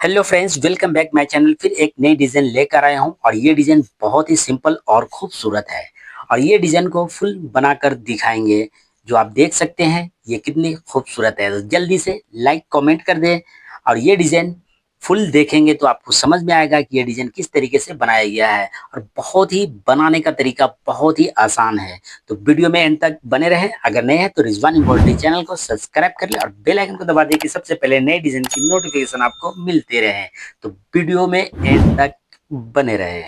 Hello friends, welcome back my channel. फिर एक नई डिजाइन लेकर आया हूं और ये डिजाइन बहुत ही सिंपल और खूबसूरत है। और ये डिजाइन को फुल बनाकर दिखाएंगे, जो आप देख सकते हैं ये कितनी खूबसूरत है। तो जल्दी से लाइक कमेंट कर दें और ये डिजाइन फुल देखेंगे तो आपको समझ में आएगा कि ये डिजाइन किस तरीके से बनाया गया है। और बहुत ही बनाने का तरीका बहुत ही आसान है। तो वीडियो में एंड तक बने रहें। अगर नए हैं तो रिजवान एम्ब्रॉयडरी चैनल को सब्सक्राइब कर ले और बेल आइकन को दबा दें कि सबसे पहले नए डिजाइन की नोटिफिकेशन आपको मिलते रहे। तो वीडियो में एंड तक बने रहे।